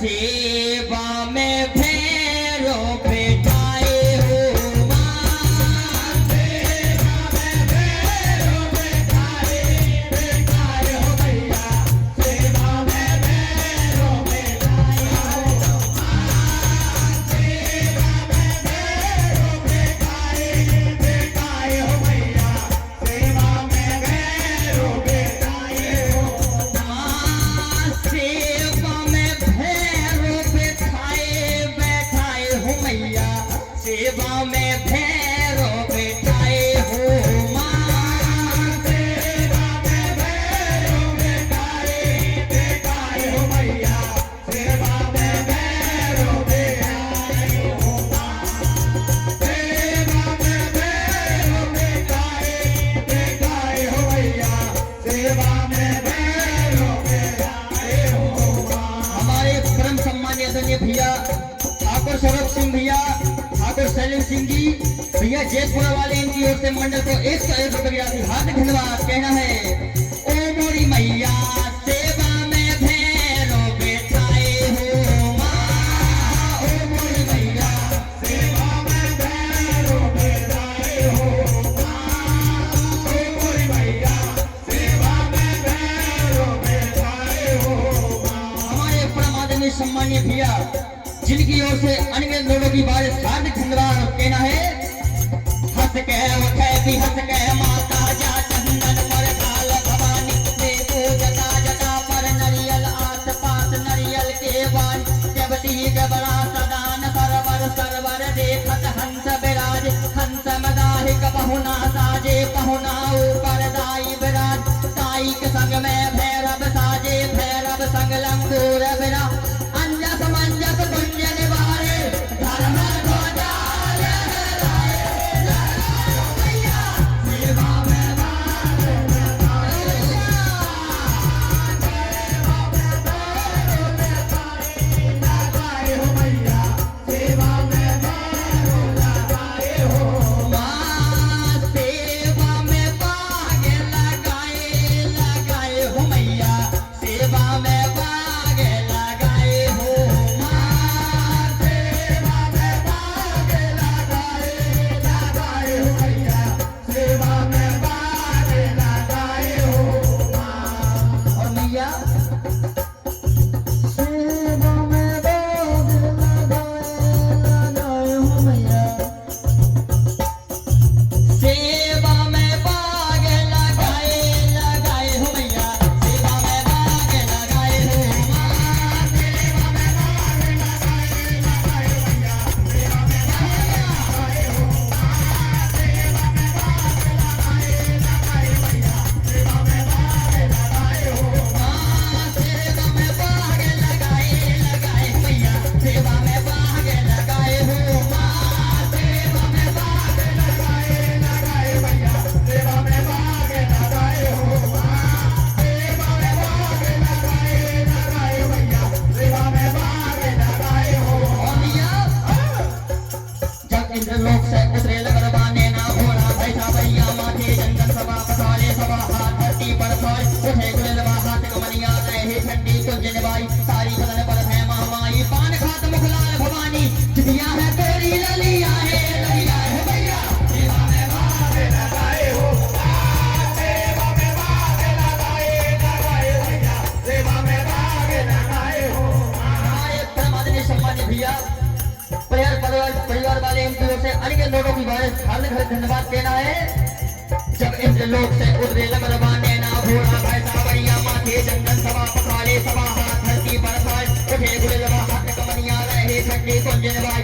सेवा में भैरो बैठाए हो माँ, सेवा में भैरो बैठाए हो भैया, सेवा में भैरो बैठाए हो माँ, सेवा में भैरो बैठाए हो भैया, सेवा में भैरो बैठाए हो माँ, सेवा में भैरो बैठाए हो मैया, सेवा में भैरो बैठाए हो माँ, सेवा में भैरो बैठाए हो भैया, सेवा में भैरो बैठाए हो माँ, सेवा में भैरो बैठाए हो भैया, सेवा में भैरो बैठाए हो माँ। हमारे परम सम्मानीय आदरणीय भैया ठाकुर सौरभ सिंह भैया, ठाकुर सैलिम सिंह जी भैया जयपुर वाले, इनकी ओर से मंडल को 101 रुपया हार्दिक धन्यवाद कहना है। ओ मोरी मैया सेवा में भैरो बैठाए हो माँ, ओ मोरी मैया सेवा में भैरो बैठाए हो माँ, ओ मोरी मैया सेवा में भैरो बैठाए हो माँ। हमारे परम आदरणीय सम्मानीय भैया जिनकी ओर से अनगिनत लोगों की बारिश हार्दिक धन्यवाद कहना है। हंस के उठे भी हंस के माता जा चंदन पर काल भवानी देखो जटा जटा पर नरियल आस पास नरियल के बान जबती बड़ा सदान सरवर सरवर देखत हंस विराज हंस मदाहिक पहुना साजे पहुना ऊपर दाई विराज दाई के संग में भैरव साजे भैरव संग लंगूर विराज अंजस मंजस गुंजन वारे धर्म ध्वजा लहराए भैया, सेवा में लगाए हो भैया, सेवा में लगाए हो माँ, सेवा में बाग लगाए हो मैया, सेवा में बाग लगाए हो माँ, सेवा में बाग लगाए हो भैया, सेवा में बाग लगाए हो माँ। और मैया सेवा में बाग लगाए हो मैया, सेवा में बाग लगाए हो मैया, सेवा में बाग लगाए हो माँ, सेवा में बाग लगाए हो भैया, सेवा में बाग लगाए हो माँ, सेवा में बाग लगाए हो भैया, सेवा में बाग लगाए हो माँ, सेवा में बाग लगाए हो भैया, सेवा में बाग लगाए हो माँ, सेवा में बाग लगाए भैया, सेवा में बाग लगाए हो माँ, सेवा में बाग लगाए भैया, सेवा में बाग लगाए हो। और भैया जब इंद्रलोक से उतरे लगरवाने ना घोड़ा बैठा भैया माथे जंगल सभा पसारे सभा हाथ धरती पर सोए उठे गुलवा हाथ कमरिया रहे ठंडी कुंज निभाई सारी बदन पर है महामाई पान खात मुखलाल भवानी जितिया है तेरी ललिया है भैया, सेवा में बाग लगाए हो सेवा में बाग लगाए भैया, सेवा में बाग लगाए हो। हमारे परम आदरणीय सम्मानित भैया परिवार वाले इनकी ओर से अनगिनत लोगों की बारिश हार्दिक धन्यवाद कहना है। जब इंद्रलोक से उतरे लगरवाने ना घोड़ा बैठा भैया माथे चंदन सभा पखाले सभा हाथ धरती पर सोए उठे गुलवा हाथ कमरिया रहे ठंडी कुंज निभाई